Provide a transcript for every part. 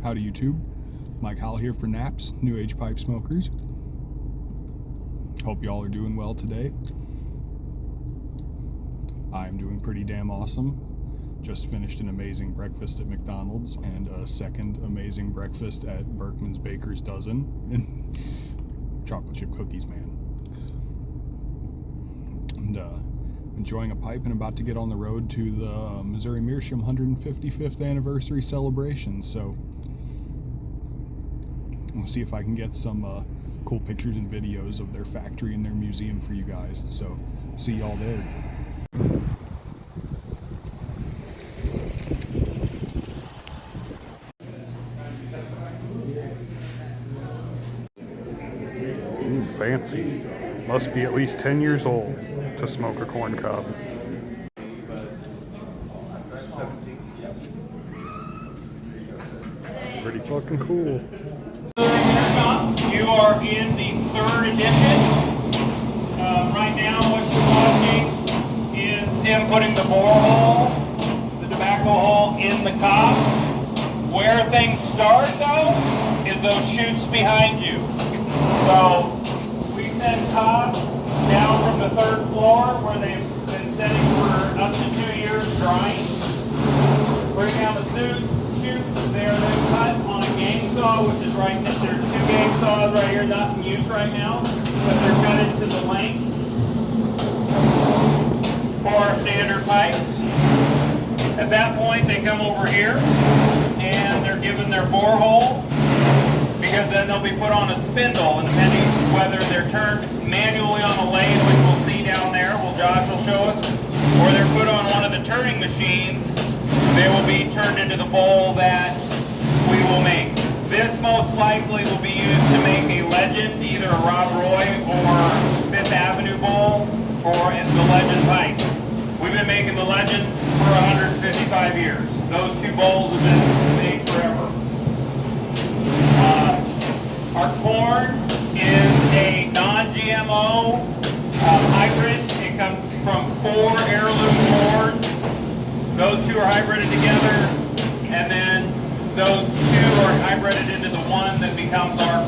Howdy YouTube, Mike Howell here for Naps, New Age Pipe Smokers. Hope y'all are doing well today. I'm doing pretty damn awesome. Just finished an amazing breakfast at McDonald's and a second amazing breakfast at Berkman's Baker's Dozen. And chocolate chip cookies, man. And enjoying a pipe and about to get on the road to the Missouri Meerschaum 155th anniversary celebration. So I'll see if I can get some cool pictures and videos of their factory and their museum for you guys. So see y'all there. Ooh, fancy. Must be at least 10 years old to smoke a corn cob. Pretty fucking cool. You are in the third edition. Right now what you're watching is him putting the borehole, the tobacco hole in the cob. Where things start though is those chutes behind you. So we send cobs down from the third floor where they've been sitting for up to 2 years drying. Bring down the chutes. They're then cut on a gang saw, which is right next. There's 2 gang saws right here, not in use right now, but they're cut into the length for our standard pipes. At that point, they come over here and they're given their borehole, because then they'll be put on a spindle, and depending whether they're turned manually on a lathe, which we'll see down there, Josh will show us, or they're put on one of the turning machines, they will be turned into the bowl that we will make. This most likely will be used to make a Legend, either a Rob Roy or Fifth Avenue bowl, or the Legend pipe. We've been making the Legend for 155 years. Those 2 bowls have been made forever. Our corn is a non-GMO hybrid. It comes from 4 heirloom corns. Those 2 are hybrided together, and then those 2 are hybrided into the one that becomes our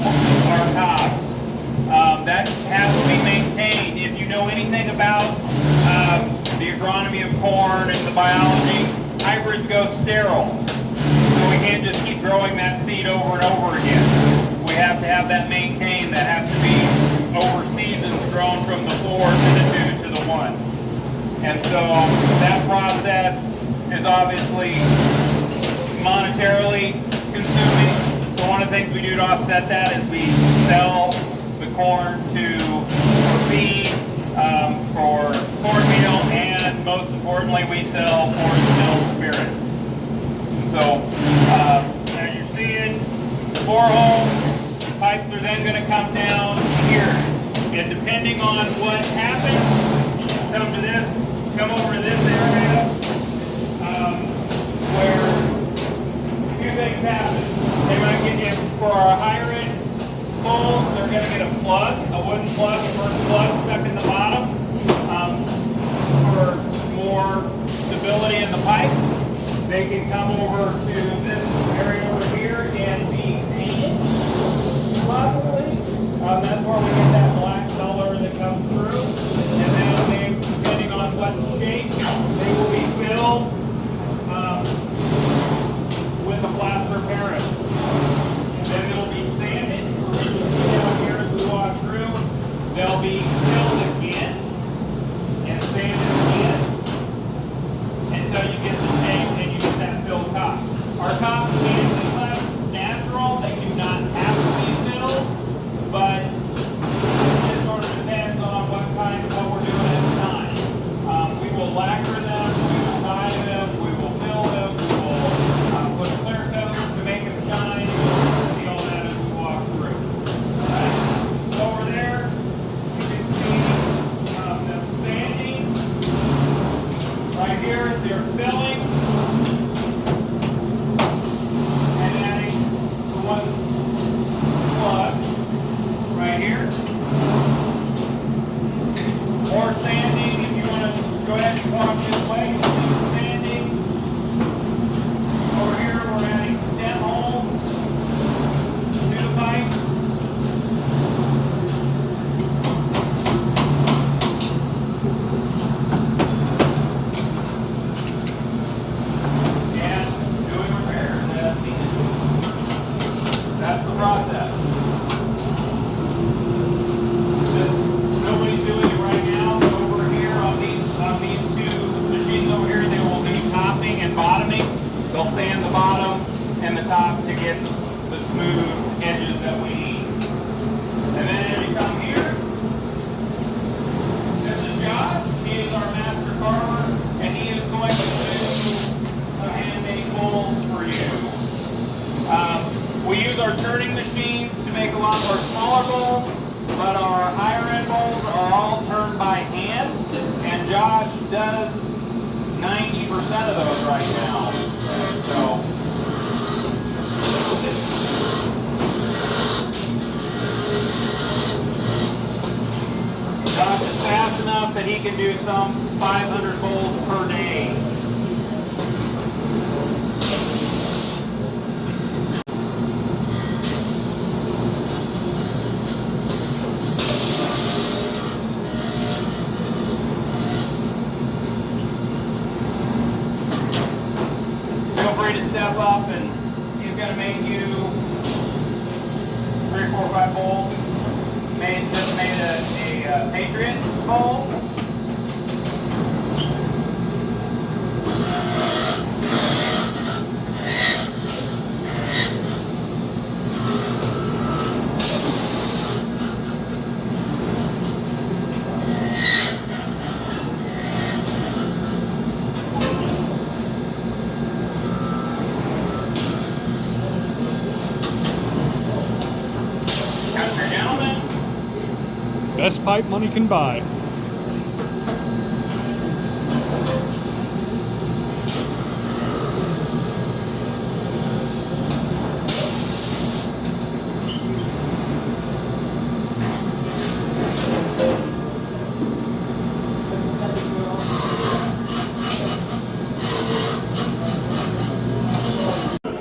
cob. That has to be maintained. If you know anything about the agronomy of corn and the biology, hybrids go sterile. So we can't just keep growing that seed over and over again. We have to have that maintained. That has to be over seasons, grown from the 4 to the 2 to the 1. And so that process is obviously monetarily consuming. So one of the things we do to offset that is we sell the corn for feed, for cornmeal, and most importantly we sell corn mill spirits. So as you're seeing, the borehole pipes are then going to come down here. And depending on what happens, come over to this area where a few things happen. They might get you, for our higher end bowls, they're going to get a plug, a wooden plug, a first plug stuck in the bottom for more stability in the pipe. They can come over to this area over here and be painted, possibly. That's where we get that black color that comes through. And then depending on what shape, they will be filled with a plaster Paris. And then it'll be sanded. You'll see down here as we walk through, they'll be filled again and sanded again until you get the shape and you get that filled top. Our bottom and the top to get the smooth edges that we need. And then as you come here, this is Josh. He is our master carver, and he is going to do some handmade bowls for you. We use our turning machines to make a lot of our smaller bowls, but our higher end bowls are all turned by hand, and Josh does 90% of those right now. So, Josh is fast enough that he can do some 500 bowls per day. Feel free to step up, and he's going to make you 3, 4, 5 bowls. Just made a Patriot bowl. Best pipe money can buy.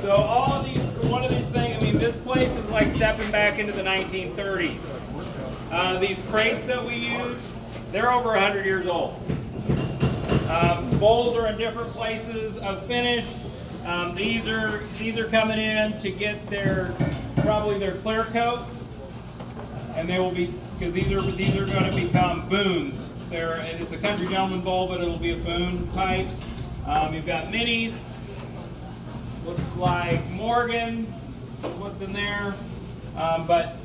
So all of these, one of these things, I mean, this place is like stepping back into the 1930s. These crates that we use, they're over 100 years old. Bowls are in different places of finish. These are coming in to get probably their clear coat, and they will be, because these are going to become boons. It's a country gentleman bowl, but it'll be a boon pipe. You've got minis. Looks like Morgans. What's in there? But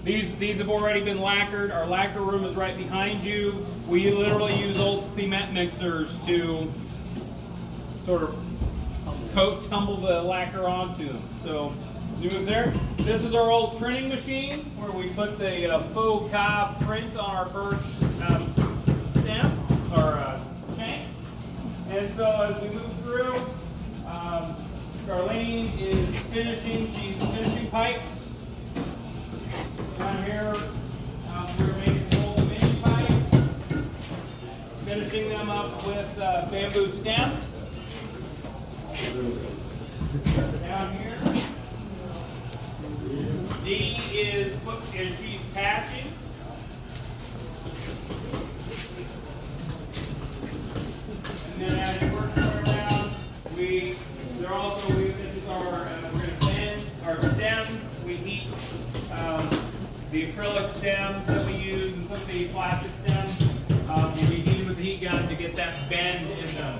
these have already been lacquered. Our lacquer room is right behind you. We literally use old cement mixers to sort of tumble the lacquer onto them. So move there. This is our old printing machine where we put the faux cas print on our birch stem or shank. And so as we move through, Charlene is finishing. She's finishing pipes. Down here, we're making little mini pipes, finishing them up with bamboo stems. Down here, Dee is she's patching. And then as you work your way around, this is our we're going to bend our stems. We heat the acrylic stems that we use and some of the plastic stems. We heat them with the heat gun to get that bend in them.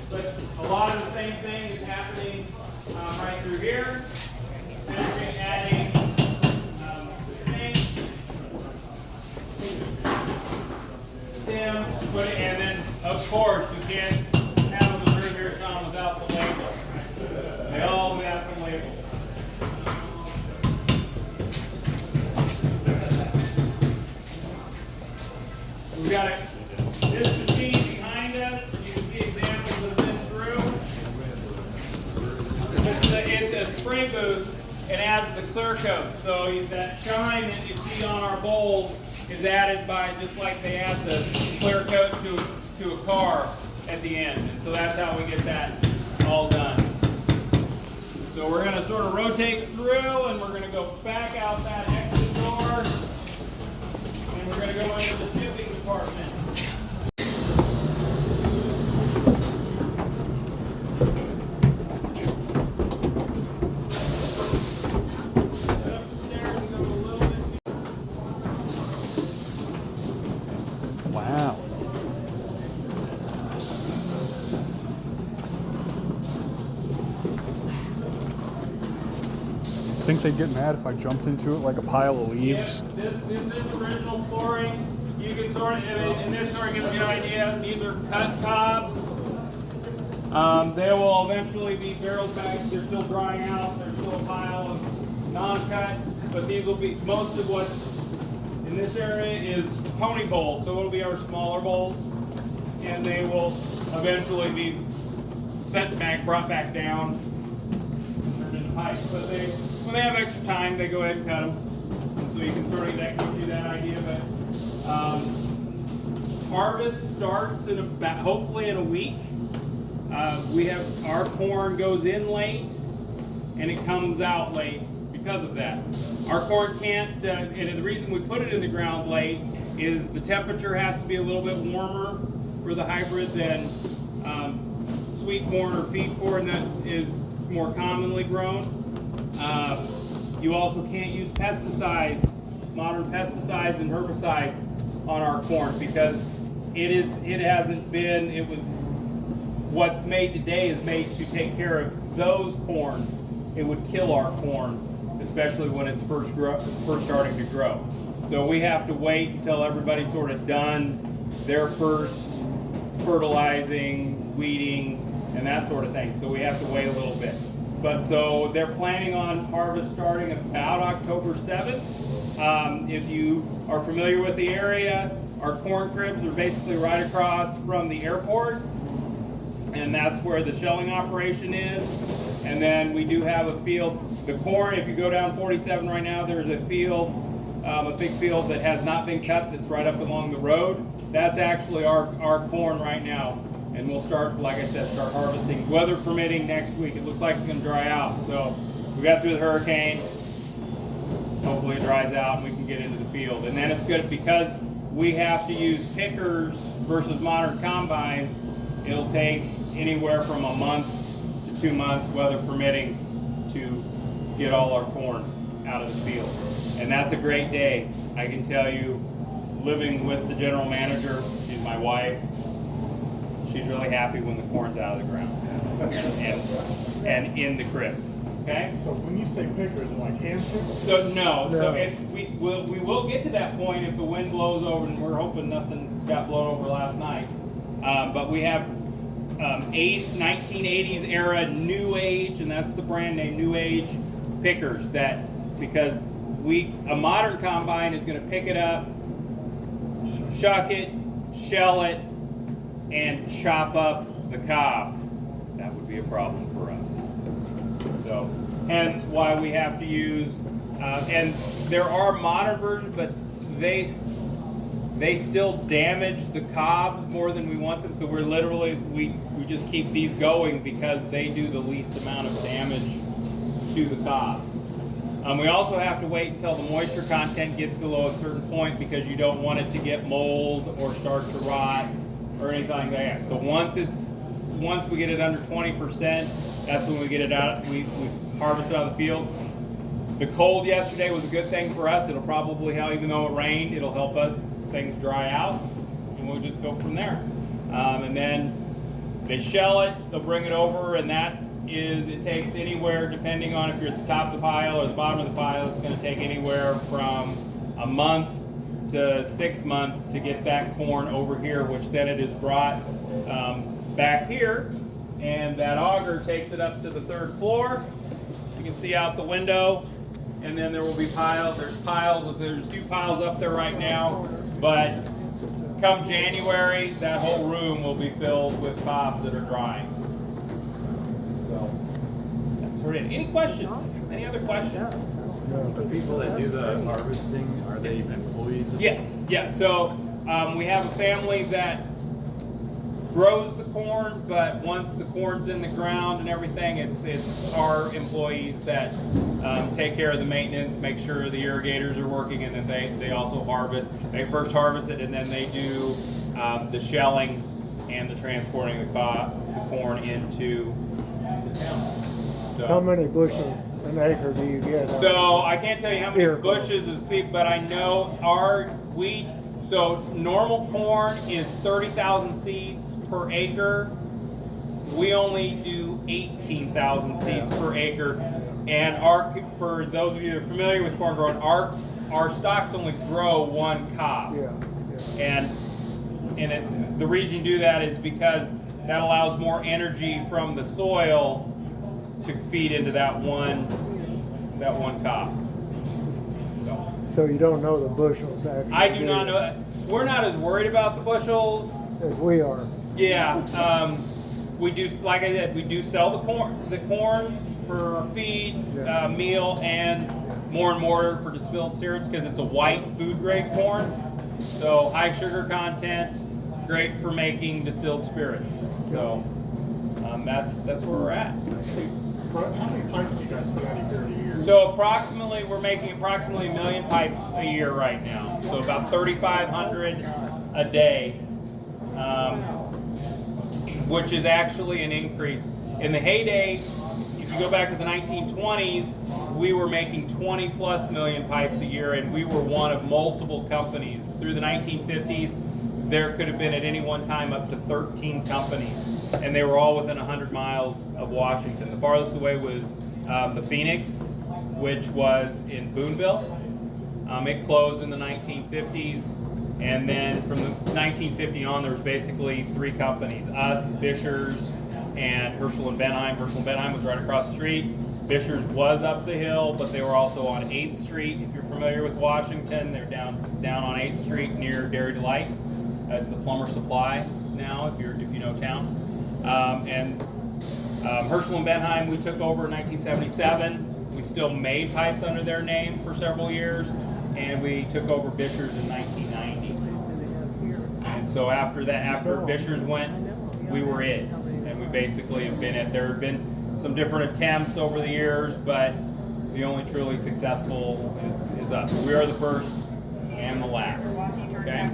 But a lot of the same thing is happening right through here. Finishing adding stems, and then of course you can't have them through Meerschaum without the label. They all have the label. We've got this machine behind us. You can see examples that have been through. It's a spray booth. It adds the clear coat. So that shine that you see on our bowls is added by just like they add the clear coat to a car at the end. And so that's how we get that all done. So we're going to sort of rotate through, and we're going to go back out that exit door. And we're going to go into the shipping department. Wow. Think they'd get mad if I jumped into it like a pile of leaves? This is original flooring. You can sort of, and this sort of gives you an idea. These are cut cobs. They will eventually be barrel bags. They're still drying out. There's still a pile of non-cut, but these will be most of what's in this area is pony bowls. So it'll be our smaller bowls, and they will eventually be sent back, brought back down, turned into pipes. But they, when they have extra time, they go ahead and cut them. So you can sort of, that gives you that idea. But harvest starts in about, hopefully in a week. We have, our corn goes in late and it comes out late because of that. Our corn can't, and the reason we put it in the ground late is the temperature has to be a little bit warmer for the hybrid than sweet corn or feed corn that is more commonly grown. You also can't use pesticides, modern pesticides and herbicides on our corn because it hasn't been, it was, what's made today is made to take care of those corn. It would kill our corn, especially when it's first starting to grow. So we have to wait until everybody's sort of done their first fertilizing, weeding, and that sort of thing. So we have to wait a little bit. But so they're planning on harvest starting about October 7th. If you are familiar with the area, our corn cribs are basically right across from the airport, and that's where the shelling operation is. And then we do have a field. The corn, if you go down 47 right now, there's a field, a big field that has not been cut that's right up along the road. That's actually our corn right now. And we'll start, like I said, start harvesting, weather permitting, next week. It looks like it's going to dry out. So we got through the hurricane. Hopefully it dries out and we can get into the field. And then it's good because we have to use pickers versus modern combines. It'll take anywhere from a month to 2 months, weather permitting, to get all our corn out of the field. And that's a great day. I can tell you, living with the general manager, she's my wife, she's really happy when the corn's out of the ground and in the crib. Okay? So when you say pickers, like hand pickers? So no. So if we will get to that point if the wind blows over, and we're hoping nothing got blown over last night. But we have 1980s era New Age, and that's the brand name, New Age pickers. That because a modern combine is going to pick it up, shuck it, shell it, and chop up the cob. That would be a problem for us. So hence why we have to use, and there are modern versions, but they still damage the cobs more than we want them. So we're literally, we just keep these going because they do the least amount of damage to the cob. We also have to wait until the moisture content gets below a certain point because you don't want it to get mold or start to rot or anything like that. So once we get it under 20%, that's when we get it out. We harvest it out of the field. The cold yesterday was a good thing for us. It'll probably help, even though it rained, it'll help us things dry out, and we'll just go from there. And then they shell it, they'll bring it over, and that is, it takes anywhere, depending on if you're at the top of the pile or the bottom of the pile, it's going to take anywhere from a month to 6 months to get that corn over here, which then it is brought back here, and that auger takes it up to the 3rd floor. You can see out the window, and then there will be piles. There's 2 piles up there right now, but come January, that whole room will be filled with cobs that are drying. So that's sort of it. Any questions? Any other questions? The people that do the harvesting, are they employees? Yes, yeah. So we have a family that grows the corn, but once the corn's in the ground and everything, it's our employees that take care of the maintenance, make sure the irrigators are working, and then they also harvest. They first harvest it, and then they do the shelling and the transporting the corn into the town. So, How many bushels an acre do you get? So I can't tell you how many bushels of seed, but I know so normal corn is 30,000 seeds per acre. we only do 18,000 seeds per acre. And for those of you that are familiar with corn growing, our stalks only grow one cob. Yeah. And the reason you do that is because that allows more energy from the soil to feed into that one cob. So you don't know the bushels actually. I do not know. We're not as worried about the bushels as we are. Yeah. We do, like I said, we do sell the corn for feed, Yeah. meal, and more for distilled spirits because it's a white food grade corn. So high sugar content, great for making distilled spirits. So that's where we're at. How many pipes do you guys put out here in a year? So we're making approximately 1 million pipes a year right now. So about 3,500 a day, which is actually an increase. In the heyday, if you go back to the 1920s, we were making 20+ million pipes a year, and we were one of multiple companies. Through the 1950s, there could have been at any one time up to 13 companies, and they were all within 100 miles of Washington. The farthest away was the Phoenix, which was in Boonville. It closed in the 1950s, and then from the 1950 on, there was basically 3 companies: us, Bishers, and Herschel and Benheim. Herschel and Benheim was right across the street. Bishers was up the hill, but they were also on 8th Street. If you're familiar with Washington, they're down on 8th Street near Dairy Delight. That's the Plumber Supply now, if you know town. Herschel and Benheim we took over in 1977. We still made pipes under their name for several years, and we took over Bishers in 1990. And so after Bishers went, we were it, and we basically have been it. There have been some different attempts over the years, but the only truly successful is us. We are the first and the last. Okay.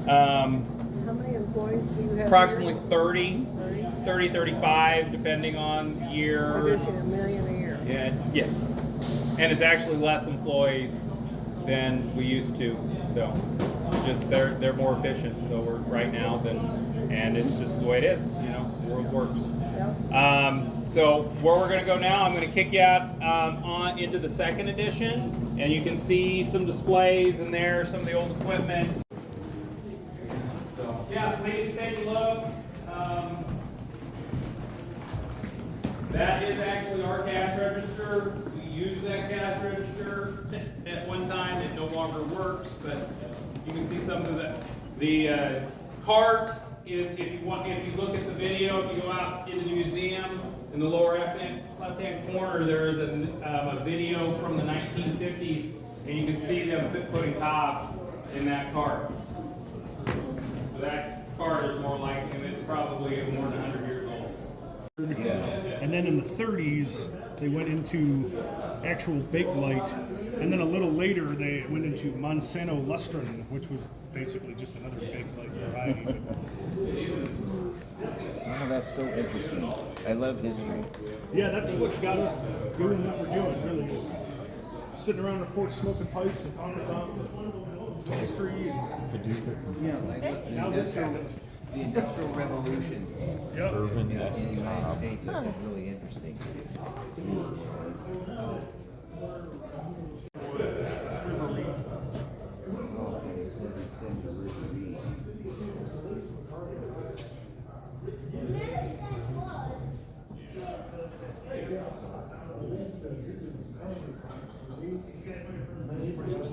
How many employees do you have? Approximately here? 30, 35, depending on the year. Producing $1 million a year. Yeah, yes. And it's actually less employees than we used to. So just they're more efficient. So we're right now and it's just the way it is, the world works. Yep. So where we're gonna go now, I'm gonna kick you out into the second edition, and you can see some displays in there, some of the old equipment. So yeah, please take a look. That is actually our cash register. We used that cash register at one time. It no longer works, but you can see some of the cart is, if you look at the video, if you go out into the museum, in the lower left-hand corner, there is a video from the 1950s, and you can see them putting cobs in that cart. So that cart is more like, and it's probably more than 100 years old. Yeah. And then in the 30s, they went into actual Bakelite, and then a little later they went into Monsanto Lustron, which was basically just another Bakelite variety. Oh, that's so interesting. I love history. Yeah, that's what got us doing what we're doing, really, is sitting around the porch smoking pipes and talking about the history. Yeah, like Now this happened. the Industrial Revolution Yep. in the United States has been really interesting.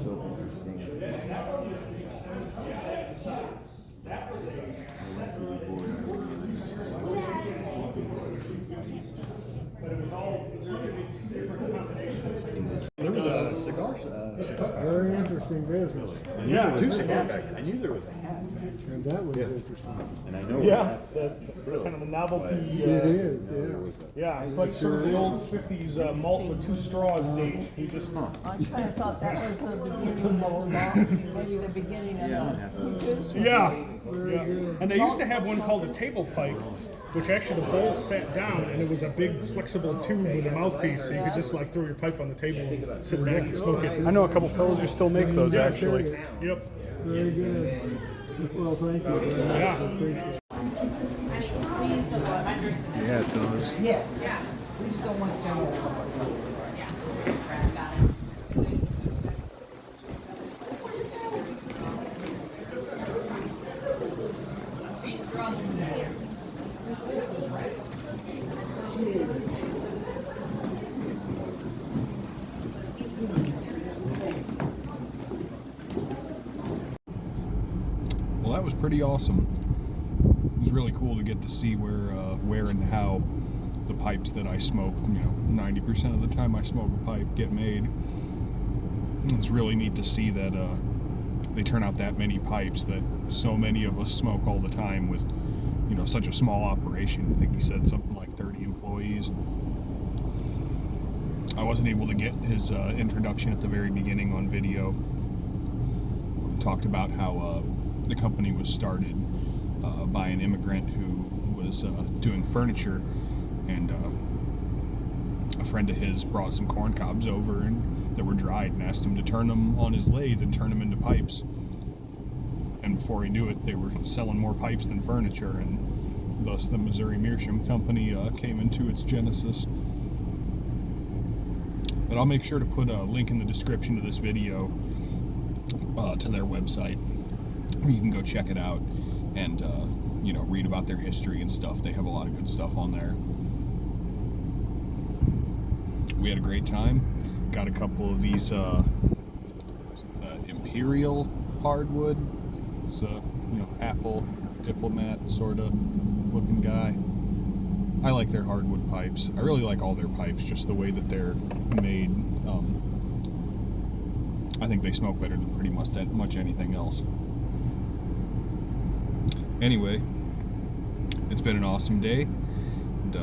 So interesting. There was a cigar Very interesting business. Yeah. two cigar factories. I knew there was a hat. And that was interesting. And I know Yeah, that's that kind of a novelty. It is, yeah. Yeah, it's like sort of the old 50s malt with 2 straws date. You just I kind of thought that was the beginning of the malt, maybe the beginning of the juice. yeah. And they used to have one called a table pipe, which actually the bowl sat down and it was a big flexible tube with a mouthpiece, so you could just like throw your pipe on the table and sit back and smoke it. I know a couple fellows who still make those actually. Yep. Very good. Well, thank you. Yeah. Appreciate it. I mean, please Yeah, it does. Yes. We just don't want general. Well, that was pretty awesome. It was really cool to get to see where and how the pipes that I smoke, 90% of the time I smoke a pipe, get made. It's really neat to see that they turn out that many pipes that so many of us smoke all the time with, such a small operation. I think he said something like 30 employees. I wasn't able to get his introduction at the very beginning on video. He talked about how the company was started by an immigrant who was doing furniture, and a friend of his brought some corn cobs over and that were dried and asked him to turn them on his lathe and turn them into pipes. And before he knew it, they were selling more pipes than furniture, and thus the Missouri Meerschaum company came into its genesis. But I'll make sure to put a link in the description of this video to their website, where you can go check it out and read about their history and stuff. They have a lot of good stuff on there. We had a great time. Got a couple of these Imperial hardwood. It's apple diplomat sort of looking guy. I like their hardwood pipes. I really like all their pipes, just the way that they're made. I think they smoke better than pretty much anything else. Anyway, it's been an awesome day. And,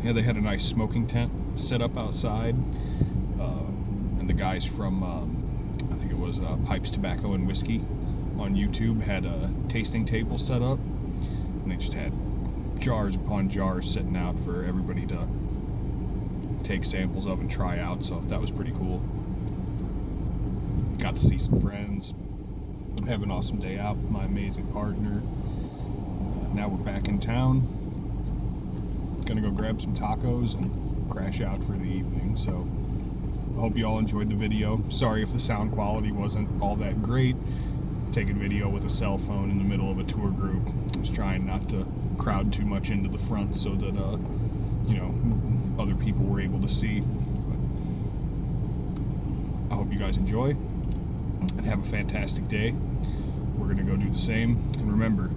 yeah, they had a nice smoking tent set up outside. And the guys from, I think it was Pipes, Tobacco, and Whiskey on YouTube had a tasting table set up. And they just had jars upon jars sitting out for everybody to take samples of and try out, so that was pretty cool. Got to see some friends, have an awesome day out with my amazing partner. Now we're back in town, gonna go grab some tacos and crash out for the evening. So I hope you all enjoyed the video. Sorry if the sound quality wasn't all that great. Taking video with a cell phone in the middle of a tour group. I was trying not to crowd too much into the front so that other people were able to see. But I hope you guys enjoy and have a fantastic day. We're gonna go do the same, and remember,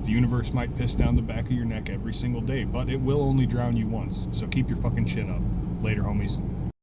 the universe might piss down the back of your neck every single day, but it will only drown you once, so keep your fucking chin up. Later, homies.